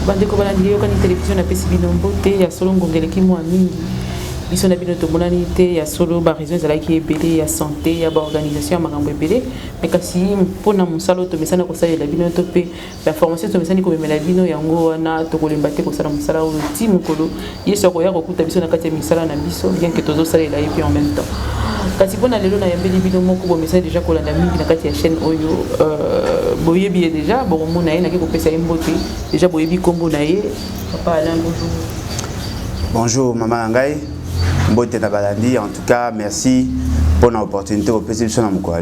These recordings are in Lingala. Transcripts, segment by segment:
bandeko balandi yo kani télévision na pesi bino mbote ya solo ngongeleki mwa mingi biso na bino tomonani te ya solo ba raison ezalaki ebele ya santé ya ba organisation ya makambo ebele mais kasi mpona mosala tomesana kosalela bino to pe ba formation tomesani komemela bino yango wana tokolemba te kosala mosala oyo ti mokolo yesu akoya kokuta biso na kati ya misala na biso bien que tozosalela ye puis en même temps kasi mpona lelo nayambeli bino moko bomesani déjà kolanda mingi na kati ya chaîne oyo boyebi ye déjà bokomona ye nake kopesa ye mbote déjà boyebi kombo na ye papa Alain bonjour. Bonjour maman Ngai. Mbote na balandi, en tout cas merci pour l'opportunité au PC sur mon coin.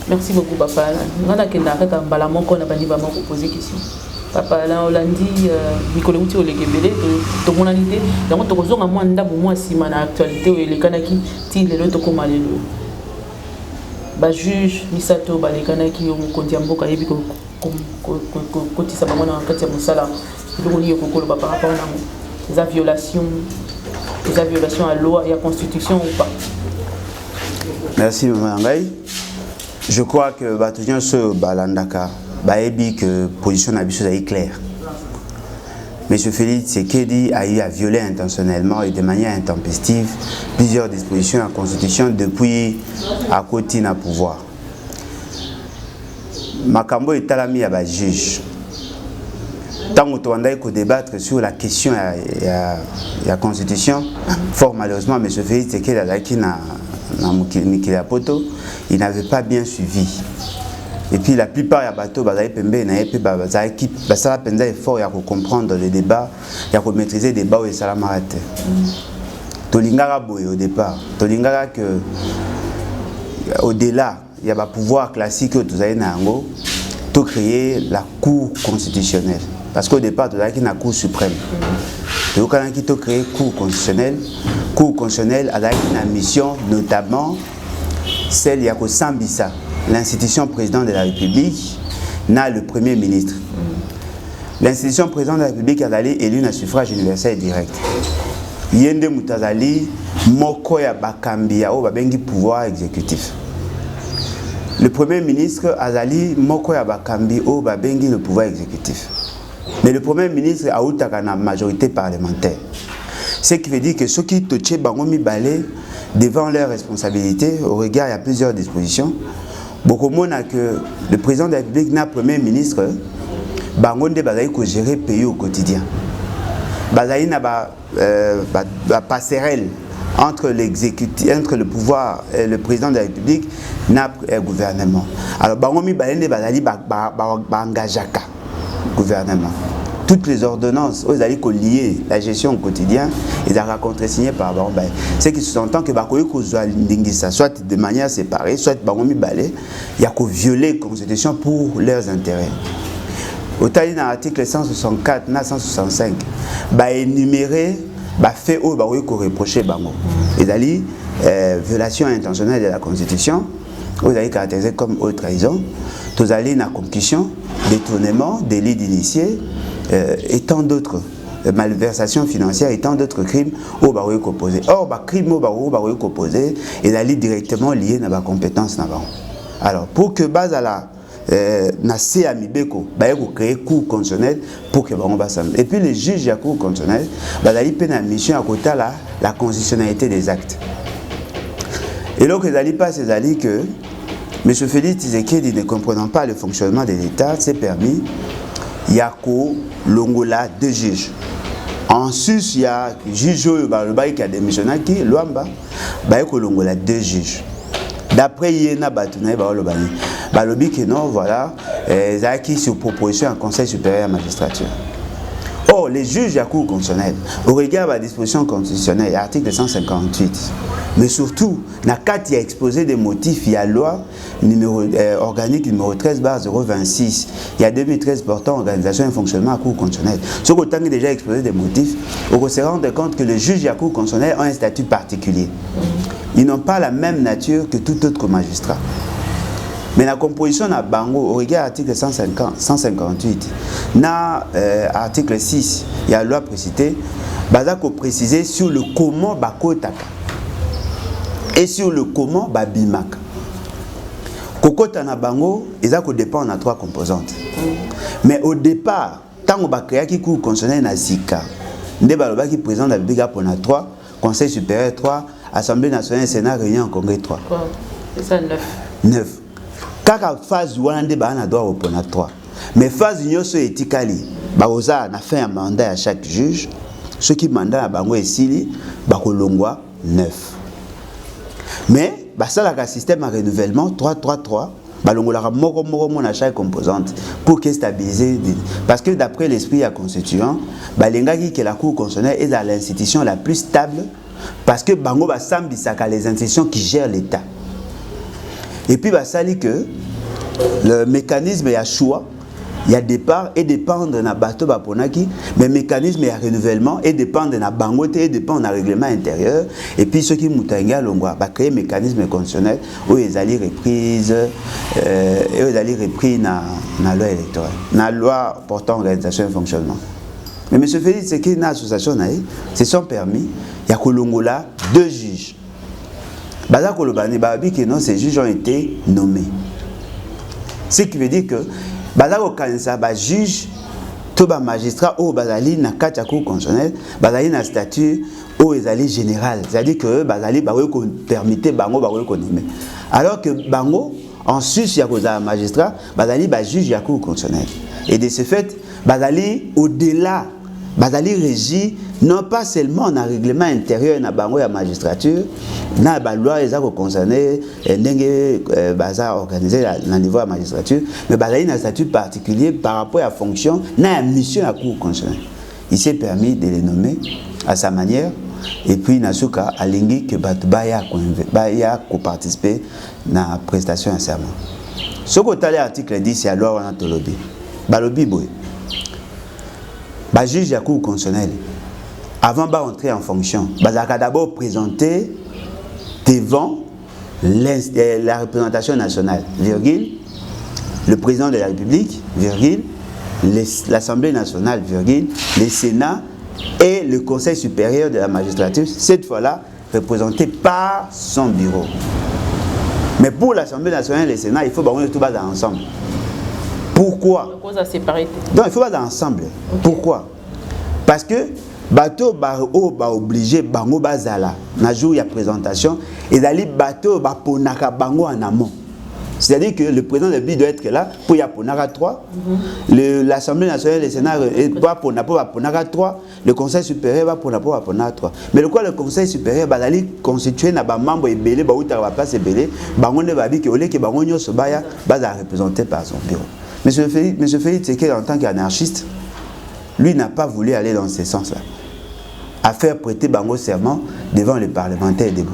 Merci beaucoup papa. On a kenda kaka mbala moko na bandi ba moko poser question. Papa là Hollandi Nicolas Mouti olegebele to monalité donc to kozonga mwa ndabo mwa sima na actualité o elekanaki ti lelo to koma lelo. Ba juge misato ba lekanaki o mukonzi mboka yebi ko kotisa ba mwana kati ya musala. Donc ni kokolo ba par rapport na les violations à la loi et à la constitution ou pas. Merci Maman Ngai. Je crois que Batudian se balandaka, baebi que position d'abus est claire. Monsieur Félix Tshisekedi a eu à violer intentionnellement et de manière intempestive plusieurs dispositions de la constitution depuis à côté na pouvoir. Makambo est talami à ba juge. Tant que on a débattre sur la question de la constitution, fort malheureusement, M. Félix Tshisekedi il n'avait pas bien suivi. Et puis la plupart des bateaux, ça a effort à comprendre les débats, à maîtriser les débats et ça l'a arrêté. Tolingara boy au départ, Tolingara que au-delà, il y a un pouvoir classique que tout a créer la Cour constitutionnelle. Parce qu'au départ, tu as une Cour suprême. Tu as créé Cour constitutionnelle. Cour constitutionnelle a une mission, notamment celle de Sambisa, l'institution président de la République, n'a le Premier ministre. L'institution président de la République a élu un suffrage universel et direct. Yende Moutazali, Mokoya Bakambia, au Babengi pouvoir exécutif. Le Premier ministre Azali, Mokoya Bakambi, au Babengi le pouvoir exécutif. Mais le Premier ministre a eu une majorité parlementaire. Ce qui veut dire que ceux qui touchent Bangomi Balé devant leurs responsabilités, au regard, il y a plusieurs dispositions. Beaucoup de monde a que le président de la République n'a Premier ministre, Bangonde Bazaï ko gérer pays au quotidien. Bazaï n'a pas passerelle entre l'exécutif, entre le pouvoir et le président de la République, n'a le gouvernement. Alors Bangomi Balé Bazaï Bangajaka. Gouvernement. Toutes les ordonnances, vous allez lier la gestion au quotidien, ils ont contre-signé par Baron Baye. C'est qui s'entend que soit de manière séparée, soit Baron Baye, il y a qu'à violer la Constitution pour leurs intérêts. Au dans l'article 164, 165, bah énuméré, bah fait où bah reprocher Bango. Ils allaient violation intentionnelle de la Constitution. Vous allez caractériser comme haute trahison, vous allez dans la concussion, détournement, délit d'initié et tant d'autres malversations financières et tant d'autres crimes au barreau opposé. Or, les crimes au barreau opposé, ils allaient directement liés à la compétence. Alors, pour que base à la Nassé Amibeko, il créer cour constitutionnelle pour que on va et puis les juges de la cour constitutionnelle, ils allaient faire une mission à côté de la constitutionnalité des actes. Et donc, ils allaient pas ces alliés que M. Félix Tshisekedi, ne comprenant pas le fonctionnement de l'État, s'est permis, il y a Longola deux juges. En sus, il y a juge qui a démissionné, qui Luamba, il y a Longola deux juges. D'après Yéna Batounaï, Balobi que non, voilà, ils ont acquis sur proposition un conseil supérieur à la magistrature. Or, les juges de la Cour constitutionnelle, au regard de la disposition constitutionnelle, article 158, mais surtout, il y a exposé des motifs, il y a loi organique numéro 13/026, il y a 2013 portant organisation et fonctionnement à la Cour constitutionnelle. Ce qui a déjà exposé des motifs, on se rend compte que les juges de la Cour constitutionnelle ont un statut particulier. Ils n'ont pas la même nature que tout autre magistrat. Mais la composition à Bango, au regard de l'article 158, dans l'article 6, il y a la loi précitée, il préciser sur le comment Bakotaka et sur le comment Babimaka. Kokota na Bango, ils dépendent de trois composantes. Mais au départ, tant ba créer qui cour constitutionnel na sika nde baloba qui président de la République pour 3 conseil supérieur 3 assemblée nationale sénat réunion en congrès 3 c'est ça 9 kaka phase wana nde ba na droit pour 3 mais phase nyonso etikali ba oza na fin ya mandat à chaque juge ceux qui mandat à bango esili ba kolongwa 9 mais ba ça la système à renouvellement 3-3-3 balongolaka moko mona chaque composante pour que stabiliser parce que d'après l'esprit à constituant balengaki que la cour constitutionnelle est l'institution la plus stable parce que bango basambisaka les institutions qui gèrent l'état et puis basali que le mécanisme ya choix il y a départ et dépendre na bateau baponaki mais mécanisme ya renouvellement et dépendre na bangote et dépendre na règlement intérieur et puis ceux qui mutangia longwa ba créer mécanisme constitutionnel où ils allaient reprise et ils allaient repris na loi électorale na loi portant organisation et fonctionnement mais monsieur Félix c'est qu'il y a une association c'est son permis il y a kolongola 2 juges baza kolobani babi que non ces juges ont été nommés ce qui veut dire que bazako kanisa ba juge to ba magistrat au bazali na kati ya cour constitutionnelle bazali na statut au ezali général c'est-à-dire que bazali ba ko permettre bango ba ko nommer alors que bango en sus ya koza magistrat bazali ba juge ya cour constitutionnelle et de ce fait bazali au-delà bazali régi non pas seulement dans le règlement intérieur na bango ya magistrature na ba loi ezako concerner ndenge baza organisé na niveau de magistrature mais bazali na statut particulier par rapport à fonction na mission à cour constitutionnelle il s'est permis de les nommer à sa manière et puis nasuka alingi que baya ko participer na prestation de serment ce que l'article 10 c'est la loi wana tolobi balobi boy ba juge à cour constitutionnelle avant d'entrer en fonction, bazaka d'abord présenter devant la représentation nationale, virgule, le président de la République, virgule, l'Assemblée nationale, virgule, le Sénat et le Conseil supérieur de la magistrature, cette fois-là représenté par son bureau. Mais pour l'Assemblée nationale et le Sénat, il faut que tout base ensemble. Pourquoi? Donc il faut base ensemble. Okay. Pourquoi? Parce que bateau ba obligé bango bazala na jour ya présentation et d'aller bateau ba ponaka bango en amont. C'est-à-dire que le président de la République doit être là pour y ponaka 3, l'Assemblée nationale et le Sénat va ponaka 3, le Conseil supérieur va ponaka 3. Mais le quoi le Conseil supérieur va aller constituer na ba membre ebele ba uta ba place ebele bango ne ba bi que olé que bango nyoso baya baza représenté par son bureau. Monsieur Félix c'est en tant qu'anarchiste lui n'a pas voulu aller dans ce sens-là. À faire prêter bango serment devant les parlementaires debout.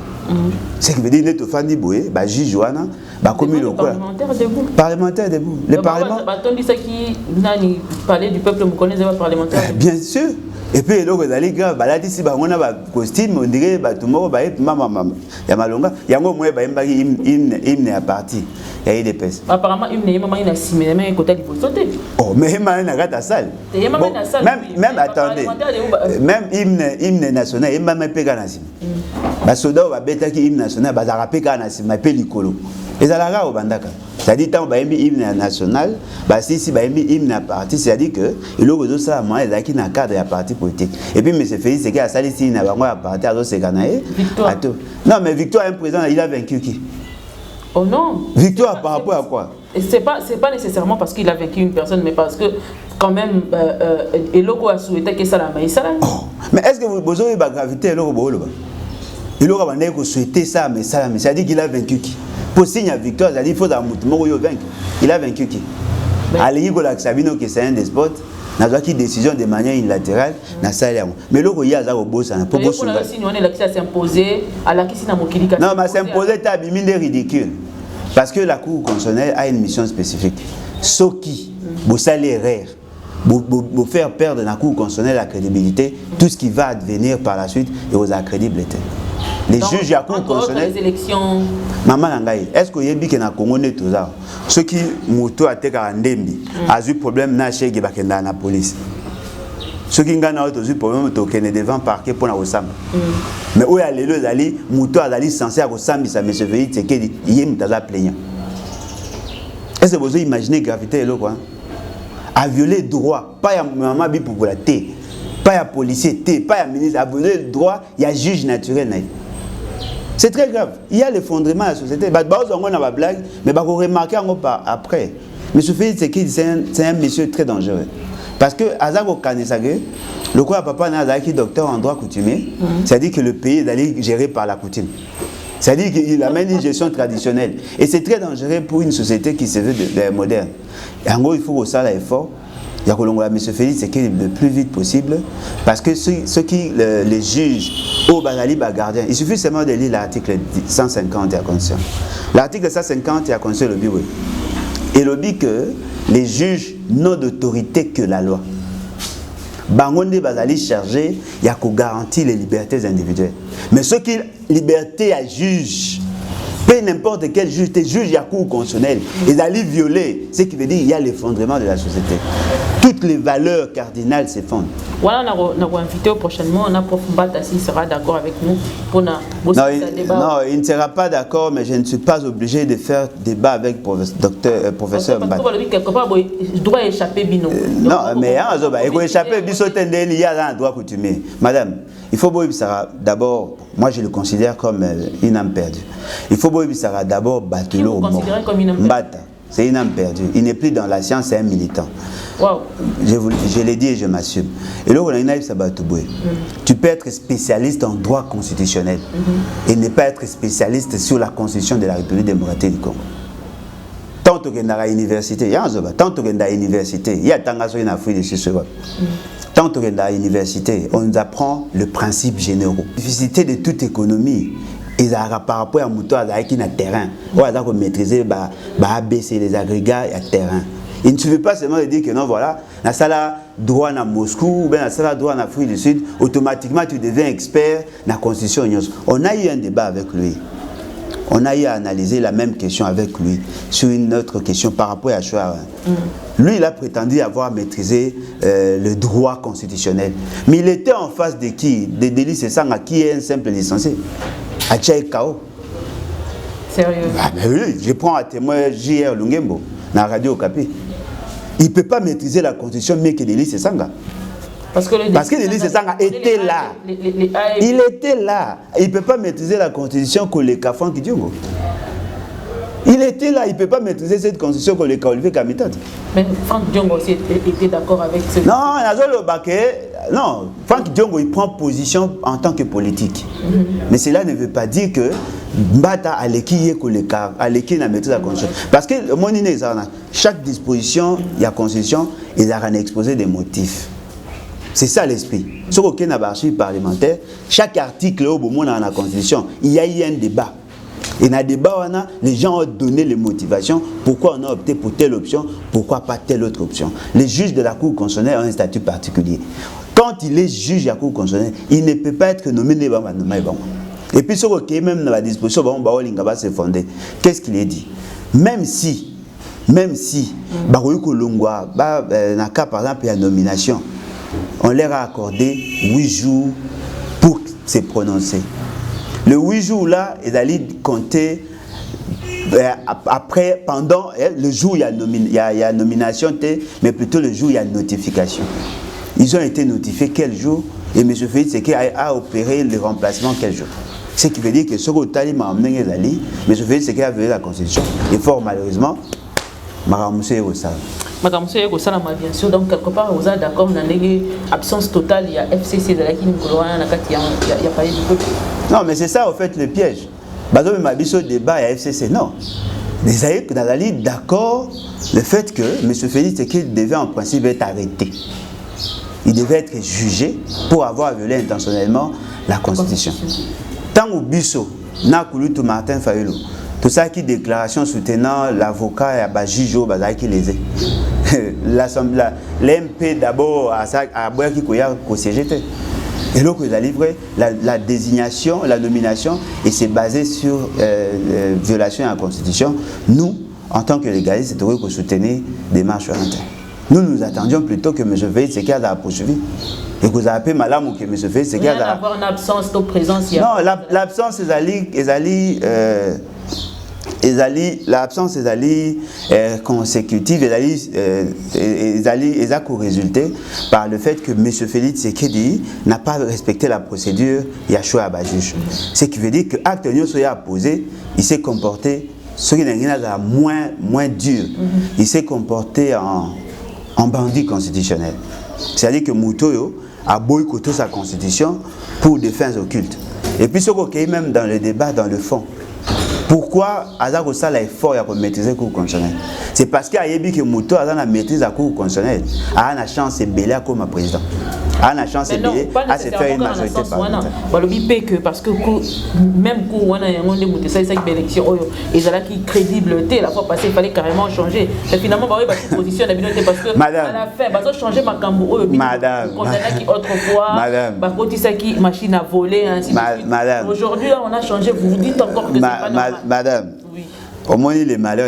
Ce qui veut dire que Fandi Boué, juge Joana, commis le quoi? Parlementaires debout. Les parlementaires. Parler du peuple, vous connaissez les parlementaires? Bien sûr. Et puis, donc, vous allez grave, là, ici, on a un costume, on dirait, tout le monde, il y a malonga, il y a un moment, il y a parti. Il y a eu des pèses. Apparemment, il y a un simé, mais côté du sauter. Oh, mais il y a un salle. Même, attendez, même hymne national, il y a un péganassim. Les soldats ont bêta qui hymne national, ils ont rappelé qu'il y a un pélicolo. Et ça l'a au bandaka. C'est-à-dire que quand il y a un hymne national, si il y a un hymne à parti, c'est-à-dire que il y a un ça il y a un cadre de parti politique. Et puis M. Félix, c'est qu'il y a un ici, il y a un parti à Victoire. Non, mais Victoire, un président, il a vaincu qui? Oh non. Victoire par rapport à quoi? C'est pas nécessairement parce qu'il a vaincu une personne, mais parce que quand même, Eloko a souhaité que ça la maïsse. Mais est-ce que vous avez la gravité Eloko? Il aura souhaité ça, mais ça, c'est-à-dire qu'il a vaincu qui? Pour signer la victoire, il faut vaincre. Il a vaincu qui? Allez, Sabino, qui c'est un despote, n'a pas pris décision de manière unilatérale, n'a ça. Mais le il y a un boss, un peu de s'imposer à la question de non, mais s'imposer, c'est un ridicule. Parce que la Cour constitutionnelle a une mission spécifique. Ce qui, vous allez rire, vous faire perdre la Cour constitutionnelle la crédibilité, tout ce qui va advenir par la suite et aux accrédibilité. Les juges de la Cour constitutionnelle. Les élections. Maman Nangaï, est-ce que vous avez dit que dans le Congo, tout ça, ceux qui moto à Ndembi, a eu problème na chez Gibakenda na police. Ceux qui ont eu problème de devant parquet pour la Osam. Mais où est le Zali, moto à Zali censé à Osam, ça me surveille, c'est qu'il y a un plaignant. Est-ce que vous imaginez la gravité de l'eau? a violé le droit, pas ya maman bi pour la té, pas ya policier té, pas ya ministre, a violé le droit, il y a juge naturel. C'est très grave. Il y a l'effondrement de la société. On a une blague, mais on remarquer après. M. Félix Tshisekedi, c'est un monsieur très dangereux. Parce que Azako Kanesage, le quoi papa n'a qui docteur en droit coutumier, c'est-à-dire que le pays est géré par la coutume. C'est-à-dire qu'il amène une gestion traditionnelle. Et c'est très dangereux pour une société qui se veut moderne. Et en gros, il faut que ça l'effort. Il y a que M. Félix Tshisekedi le plus vite possible. Parce que ceux qui les jugent au Bazali gardien, il suffit seulement de lire l'article 150 de la Constitution. L'article 150 de la Constitution, le but, oui. Et le but que les juges n'ont d'autorité que la loi. Bangonde Bazali chargé, il y a qu'on garantit les libertés individuelles. Mais ceux qui liberté à juge, peu n'importe quel juge, tes juges, il y a cour constitutionnel. Ils allaient violer, ce qui veut dire qu'il y a l'effondrement de la société. Toutes les valeurs cardinales s'effondrent. Voilà, on a invité prochainement, on a Prof Mbata s'il sera d'accord avec nous pour débat. Non, il ne sera pas d'accord, mais je ne suis pas obligé de faire débat avec professeur Mbata. Parce que quelque part, je dois échapper Bino. Non, mais il faut échapper Bino, il y a un droit coutumier. Madame, il faut d'abord, moi je le considère comme une âme perdue. Il faut d'abord Batelot Mbata. C'est une âme perdue. Il n'est plus dans la science, c'est un militant. Wow. Je l'ai dit et je m'assume. Et là, on a une tu peux être spécialiste en droit constitutionnel et ne pas être spécialiste sur la constitution de la République démocratique du Congo. Tant que tu es à l'université, il y a tant que tu es à l'université, on nous apprend le principe généraux. La difficulté de toute économie. Ils ont par rapport à Mouton qui a terrain. On a maîtriser ABC, les agrégats et terrain. Il ne suffit pas seulement de dire que non, voilà, dans la droit à Moscou ou bien dans la droit en Afrique du Sud, automatiquement tu deviens expert dans la constitution. On a eu un débat avec lui. On a eu à analyser la même question avec lui sur une autre question par rapport à Chouara. Lui, il a prétendu avoir maîtrisé le droit constitutionnel. Mais il était en face de qui? De Delis Sesanga, qui est un simple licencié. Achaï Kao. Sérieux? Ah ben oui, je prends à témoin J.R. Lungembo, dans la radio Okapi. Il ne peut pas maîtriser la constitution mieux que Delis Sesanga. Parce que Delis Sesanga était là. Il était là. Il ne peut pas maîtriser la constitution que les Kafan Kidjongo. Il était là, il ne peut pas maîtriser cette constitution que les Olivier Kamitat. Mais Franck Diongo aussi était d'accord avec ce... Non, Franck Diongo, il prend position en tant que politique. Mais cela ne veut pas dire que Mbata Aleki n'a maîtrisé la constitution. Parce que chaque disposition, il y a constitution, il a exposé des motifs. C'est ça l'esprit. Sur aucun archive parlementaire, chaque article au moment dans la constitution, il y a eu un débat. Et dans le débat, les gens ont donné les motivations. Pourquoi on a opté pour telle option, pourquoi pas telle autre option. Les juges de la Cour constitutionnelle ont un statut particulier. Quand il est juge de la Cour constitutionnelle, il ne peut pas être nommé. Et puis, sur le même dans la disposition, se fonder. Qu'est-ce qu'il est dit? Même si, dans le cas par exemple, il y a nomination, on leur a accordé 8 jours pour se prononcer. Le 8 jours là, ils allaient compter après, pendant le jour où il y a nomination, mais plutôt le jour où il y a notification. Ils ont été notifiés quel jour et M. Félix a opéré le remplacement quel jour. Ce qui veut dire que ce que M. Félix a violé la Constitution. Et fort malheureusement, Maramoussé est au salon. Bien sûr, donc quelque part, vous êtes d'accord, dans l'absence totale, il y a FCC, il y a pas eu de côté. Non, mais c'est ça, en fait, le piège. Bazo Mabiso débat à FCC, non. Les aïeux d'Azali d'accord le fait que M. Félix Tshisekedi devait en principe être arrêté. Il devait être jugé pour avoir violé intentionnellement la Constitution. Tant au Bisso, Nakulutu Martin Fayulu, tout ça qui déclaration soutenant l'avocat et à Jijo Bazai qui les est. L'MP d'abord à Boyaki Koya CGT. Et là, il a livré la désignation, la nomination, et c'est basé sur violation de la Constitution. Nous, en tant que légalistes, c'est vrai que soutenir des marches internes. Nous attendions plutôt que M. Félix Tshisekedi a poursuivi. Et que vous avez appelé Malam ou que M. Félix Tshisekedi a... Il y a une absence de présence. Non, l'absence, l'absence est consécutive, et a résulté par le fait que M. Félix Tshisekedi n'a pas respecté la procédure et a choisi à juge. Ce qui veut dire que l'acte a posé, il s'est comporté, ce qui n'est moins dur, il s'est comporté en bandit constitutionnel. C'est-à-dire que Moutoyo a boycotté sa constitution pour des fins occultes. Et puis ce qu'on a même dans le débat, dans le fond. Pourquoi Azako Sala est fort pour maîtriser le cours constitutionnel? C'est parce qu'il y a que Mouto a la maîtrise du cours constitutionnel. Il a la chance de belé comme président. Il a la chance de belé à se faire une majorité parlementaire. Parce que même quand on a une élection, ils ont crédible. La fois passée, il fallait carrément changer. Et finalement, il y a une position parce que à la fin, il faut changer ma cambo. Madame, autrefois, il machine à voler, ainsi de suite. Aujourd'hui, on a changé. Vous dites encore que c'est pas normal. Madame, oui. Au moins les malheurs,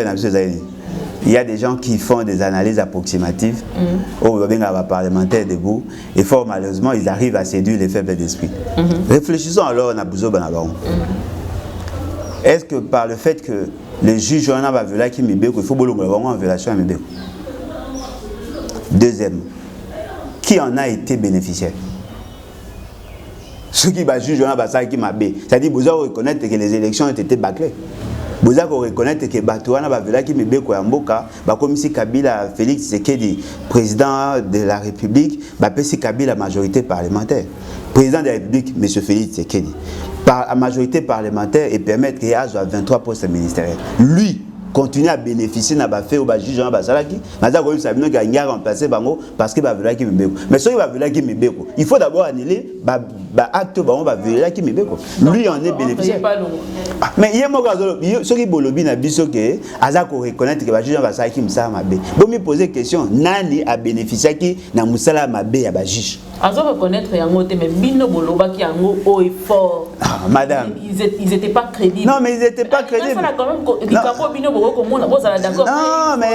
il y a des gens qui font des analyses approximatives au parlementaire debout et fort malheureusement ils arrivent à séduire les faibles d'esprit. Réfléchissons alors à Bouzo Banabaron. Est-ce que par le fait que le juge Johanna Bavela qui il faut en violation à Mibeko? Deuxième, qui en a été bénéficiaire? Ceux qui va juger Johanna Bavela qui m'a bé, c'est-à-dire que vous reconnaître que les élections ont été bâclées. Vous avez reconnaître que Batouana Bavela qui me béko Yamboka, comme si Kabila Félix Tshisekedi, président de la République, si Kabila majorité parlementaire. Président de la République, M. Félix Tshisekedi, par la majorité parlementaire et permettre qu'il y ait 23 postes ministériels. Lui, continue à bénéficier de fait au juge Jean Basalaki, il a remplacé Bango parce que Bavela qui me béko. Mais ce qui Bavela qui me béko, il faut d'abord annuler l'acte Bango Bavela qui me béko. Lui en est bénéficiaire. Mais il y a ce qui bolobi na biso que Azako reconnaître que le juge Jean Basalaki Moussa Mabé. Bon me poser question, nani a bénéficié qui na Moussa Mabé à juge. Azako reconnaître yango te mais bino boloba qui yango au effort. Madame. Ils étaient pas crédibles. Non mais ils étaient pas crédibles. Non, mais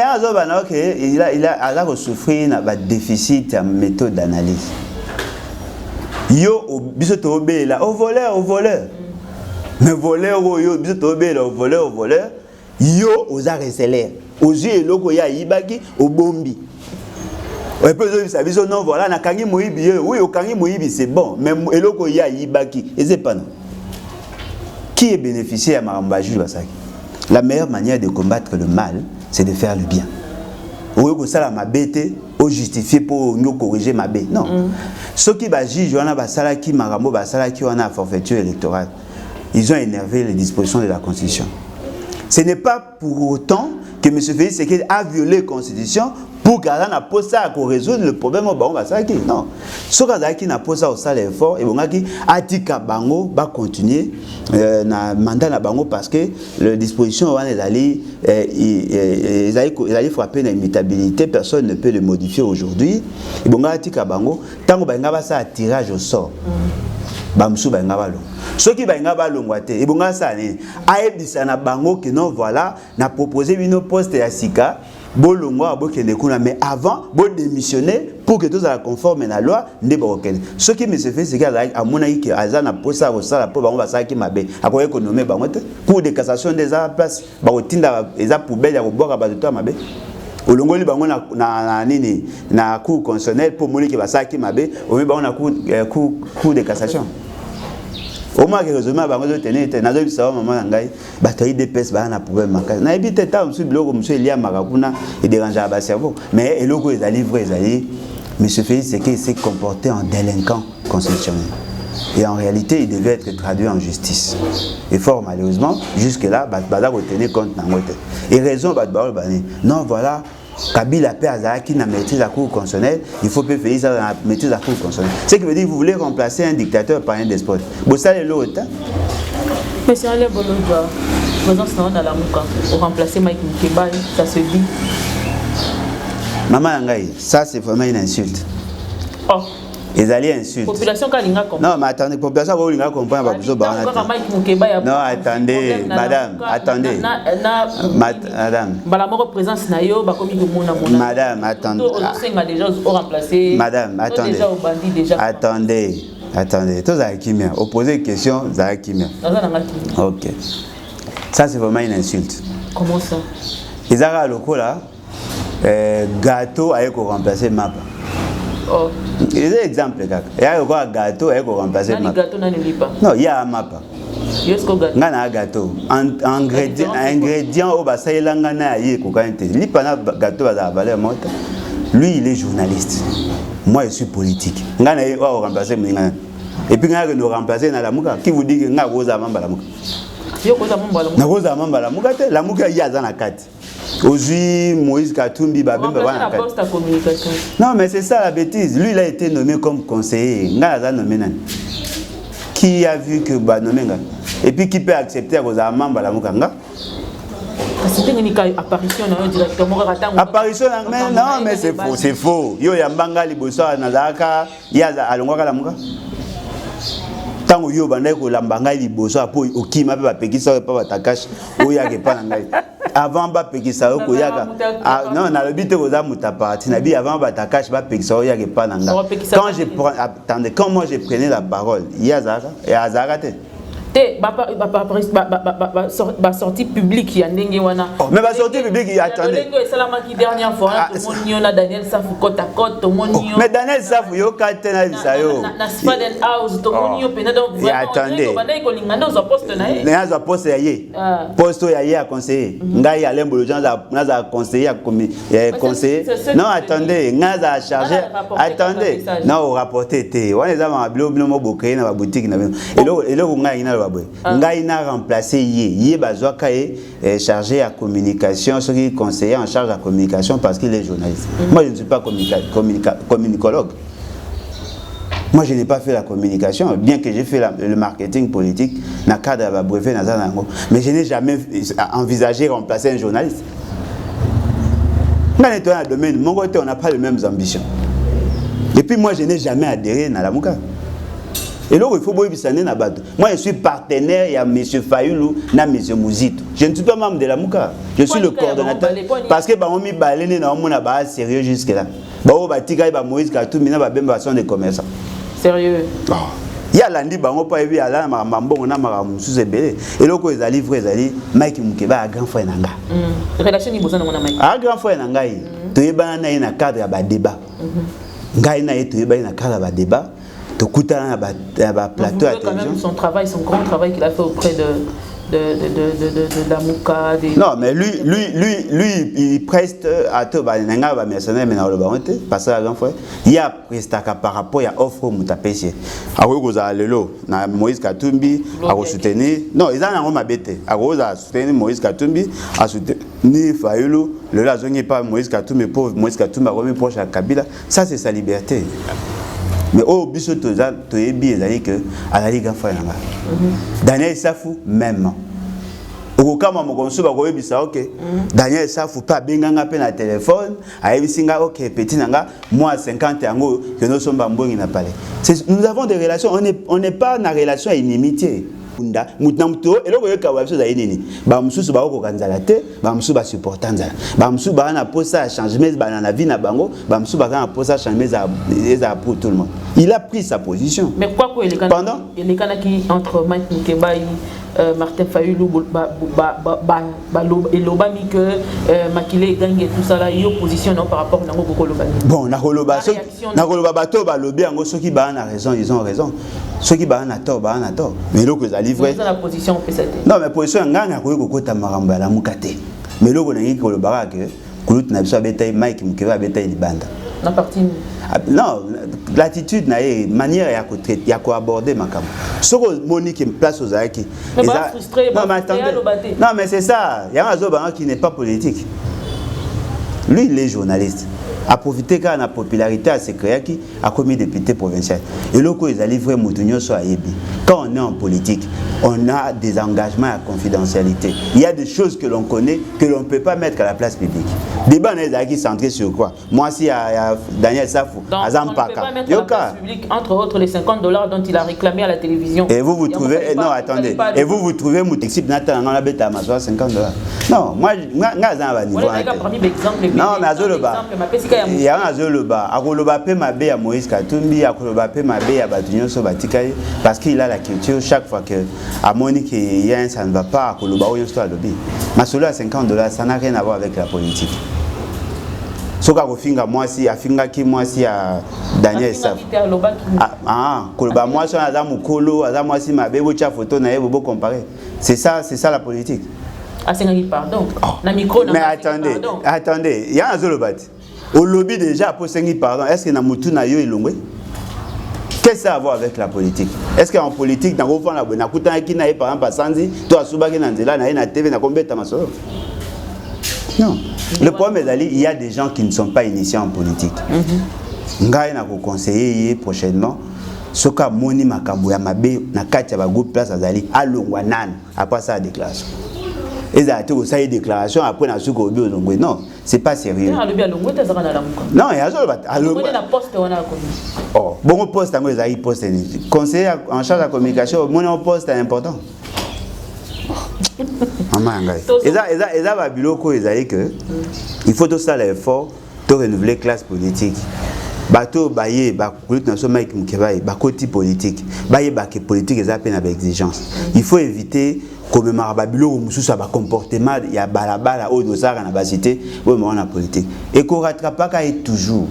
il a souffert d'un déficit en méthode d'analyse. Yo, au voleur. Mais voleur, au voleur, yo, aux arrêts aux yeux, loko ya ibaki, au bombi. On peut dire non, voilà, na kangi moibi, oui, au kangi moibi, c'est bon, mais loko ya ibaki, et c'est pas non. Qui est bénéficiaire à Maramba Jules Basaki? La meilleure manière de combattre le mal, c'est de faire le bien. Ou ça la mabete, ou justifier pour nous corriger ma bête. Non. Ceux qui bagissent, Johanna Basala qui Marambo Basala qui ont a forfaiture électorale, ils ont énervé les dispositions de la Constitution. Ce n'est pas pour autant que M. Félix Tshisekedi a violé la Constitution pour qu'il n'a pas ça pour résoudre le problème au Bango Basaki. Non. Ce qui n'a pas ça au salaire effort, et bon qui a dit que Bango va continuer na mandat na Bango parce que les dispositions ils allaient frapper l'immutabilité, personne ne peut le modifier aujourd'hui. Et bon a dit que Bango tant que Bango va ça tirage au sort. Bamsou Bango va long. Ceux qui Bango va long et bon ça a na Bango que non voilà n'a proposé une poste à Sika. Mais avant, vous démissionner pour que tout soit conforme à la loi. Ce qui me fait, c'est qu'à mon avis, que Azan a posé ça au salaire pour ça qui m'a bé. À quoi économiser, cour de cassation des places, les poubelles à boire à bas de toi, ma bé. Au long na cour constitutionnelle pour mourir que ça qui m'a bé, au mieux, on a cour de cassation. Au moins que raisonnement ba ngozo tenir nazo bisa maman ngai batterie de pèse ba na problème makasi na ebite ta monsieur biloko monsieur Elia Makakuna et déranger ba cerveau mais eloko les livres monsieur Félix c'est qu'il s'est comporté en délinquant constitutionnel et en réalité il devait être traduit en justice et fort malheureusement jusque là bada retenir compte na ngote et raison ba non voilà Kabila Péazara qui n'a maîtrise la cour constitutionnelle, il faut faire ça dans la maîtrise de la cour constitutionnelle. Ce qui veut dire que vous voulez remplacer un dictateur par un despote. Vous savez l'autre. Mais c'est un lèvre l'autre. Présence dans la mouka. Pour remplacer Mike Mukeba, ça se dit. Maman Ngaï, ça c'est vraiment une insulte. Oh. Les alliés insultent. Population Kalinga comprend. Non, mais attendez, population Kalinga comprend. Non, attendez, madame, attendez. Madame. Madame, attendez. Madame, attendez. Attendez, tous avez qui opposer question, vous avez qui. Ok. Ça, c'est vraiment une insulte. Comment ça? Les Arabes locaux là, gâteau a remplacé map. Oh. Il y a des exemples. Il y a un gâteau a remplacé map. Non, il y a un map. Il y a un gâteau. Ingrédient au bassin, il y a un gâteau. Lui, il est journaliste. Moi, je suis politique. Il y a un remplacé. Et puis, il y a un remplacé dans la mouka. Qui vous dit qu'il y a un remplacé? La mouka, il y a un carte. Aujourd'hui, Moïse Katumbi, non, mais c'est ça la bêtise. Lui, il a été nommé comme conseiller. Qui a vu que nommé? Et puis qui peut accepter aux amants la mouka? Apparition, mais non, mais c'est faux, c'est faux. Yo yambanga liboso nazaka, yaza alongwaka la mouka. Tango yo bandai ko lambanga liboso apo okima pe ba pekisa pa batakashi oya ke pa ngai. Avant ba pekisa ko yaka. Non, na lobite ko za mutapati na bi avant batakashi ba pekisa oya ke pa ngai. Quand je prends attendez, quand moi je prenais la parole, yaza te sortie publique il y a ndenge wana mais la sortie publique attendez dernière fois tout le monde Daniel Safou côte à côte tout le monde mais Daniel Safou yo katena bisayo na Spaden House tout le monde pena donc attendez na za poste ya ye poste ya ye a conseiller ngai ya lembo gens na conseiller conseiller non attendez nga chargé attendez non rapporter te wana za ma blo mo bokay na ba boutique na elo ngai na ba boy ngai na remplacer ye bazwaka chargé à communication ce qui conseiller en charge à communication parce qu'il est journaliste. Moi je ne suis pas communicologue. Moi je n'ai pas fait la communication bien que j'ai fait le marketing politique dans le cadre de la brevet mais je n'ai jamais envisagé remplacer un journaliste. Dans le domaine mon côté on n'a pas les mêmes ambitions. Et puis moi je n'ai jamais adhéré à la Mouka. Et là, il faut que na bato. Moi, je suis partenaire, il y a M. Fayoulou, na M. Mouzito. Je ne suis pas membre de la Mouka. Je suis le coordonnateur. Parce que on mi balé na on a sérieux jusque là. Ba tika ba Moïse Katumbi na ba bemba sont des commerçants. Sérieux. Il y a lundi bango pa ebi ala ma mbongo na ma mususu ebele. Et là ko ezali vrai ezali Mike Mukeba a grand frère nanga. Relation ni bozana na Mike. A grand frère nanga yi. To yeba na cadre ya ba débat. Ngai na yeto yeba na cadre ya ba débat. Plateau quand même son travail, son grand travail qu'il a fait auprès de la Mouka. Non, mais lui, il preste à tout le mercenaire, mais dans le baronté, parce que il y a prestaka par rapport à offre au Moutapéché. À Lelo, Moïse Katumbi, à soutenir. Non, ils ont un bête. À soutenir Moïse Katumbi, à soutenir Fayoulou, le lazonnier pas Moïse Katumbi, pauvre Moïse Katumbi, à remis proche à Kabila. Ça, c'est sa liberté. Mais au biso toza toyebi ezali que alali gafa yanga Daniel Safou même okokama mokonso ba koyebisa OK Daniel Safou pas benganga pe na téléphone ayebisinga OK petit nanga moi 50 yango que nous sommes mbongi na palais. Nous avons des relations, on n'est pas na relation à inimitié. Mutnamto eloko yoka wa biso za yinini ba mususu ba ko kanzala te ba mususu ba supporter nzala ba mususu ba na posa changement ba na vie na bango ba mususu ba na posa changement za pour tout le monde. Il a pris sa position. Mais pourquoi il est kanaki entre Mike Mukeba et Martin Fayoulou et Lobami que Makile gagne tout ça là il opposition non par rapport à Nango Lobami. Bon na Koloba bato ba lobi yango soki ba na raison ils ont raison. Soki ba na tort mais loko ezali vrai. La position on peut ça. Non mais position nganga ko kokota makambo ya la mukate. Mais loko na ngi Koloba que kulut na biso betaille Mike Mukeba betaille libanda. Na partie non, l'attitude na manière ya ko aborder makambo. Soko Monique place aux aki. Non mais c'est ça, il y a un Zoban qui n'est pas politique. Lui il est journaliste. A profité quand la popularité à se créer qui a commis député provincial. Et là ils allaient vraiment moutonio sur Ayebi. Quand on est en politique, on a des engagements à confidentialité. Il y a des choses que l'on connaît que l'on ne peut pas mettre à la place publique. Débat est centré sur quoi? Moi, si Daniel Safou, Azam Paka. Entre autres, les $50 dont il a réclamé à la télévision. Et vous trouvez, non, attendez, et vous trouvez, mon texte, Nathan, on a bêté à ma $50. Non, moi, Azam niveau. Non, mais Azoloba. Il y a un Azoloba. Akoloba pe ma bé à Moïse Katumbi, Akoloba pe ma bé à Batunyo Sobatikaye, parce qu'il a la culture, chaque fois que à Monique et Yann, ça ne va pas, Akoloba ou Yosto à lobby. Ma solo à $50, ça n'a rien à voir avec la politique. Soka kofinga mwasi afinga ki mwasi ya Daniel Saf. Koloba mwasi aza mukolo aza mwasi mabe bo tia photo na yebo bo comparer. C'est ça la politique. Pardon. Na micro na. Mais attendez, il y a un zolobati. Au lobby déjà pour sengi pardon, est-ce que na mutu na yo ilongwe? Qu'est-ce que ça a à voir avec la politique? Est-ce qu'en politique na ko fana na kutana ki na par exemple Sanzi, to asubaki na nzela na TV na kombeta masolo? Non. Le problème est qu'il y a des gens qui ne sont pas initiés en politique. Ngai na ko conseiller prochainement soka moni makambo ya mabe na kati ya ba groupe place azali alongwa nan après ça déclaration. Et a été aussi une déclaration après na suko obi olongwe. Non, c'est pas sérieux. Non, il y a oh, bon poste ngo ezali poste ni. Conseiller en charge de la communication, mon poste est important. Eza ba biloko ezali que il faut tout ça l'effort de renouveler classe politique. Bato baye ba politique na so Mike Mkebaye ba côté politique. Baye ba que politique eza peine avec exigence. Il faut éviter comme marababilo mususu ba comportement ya balabala au dosara na ba cité ou na politique. Et qu'on rattrape pas toujours.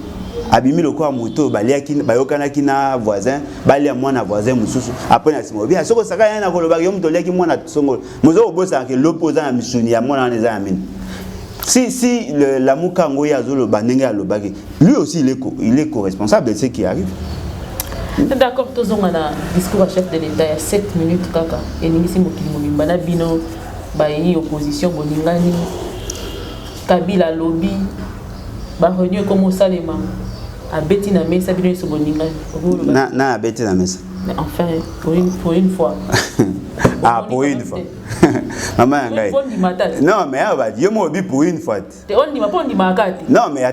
Abimi le quoi moto baliaki bayokana kina voisin balia mwana voisin mususu après na simobi asoko saka yana ko lobaki muto leki mwana songo muzo obosa ke l'opposant à misuni ya mwana neza amine. Si la mukango ya zolo bandenge ya lobaki lui aussi il est co-responsable de ce qui arrive. D'accord, tous on a discours à chef de l'État il y a 7 minutes kaka et ningisi mokili mobimba na bino bayi opposition boningani Kabila lobby ba réunion comme Salema a bêti na mesa bino so boningani na a bêti na mesa enfin pour une fois. Ah, pour une fois. Maman ngai. Non mais yo mo bi pour une fois. On dit ma pas on dit ma non mais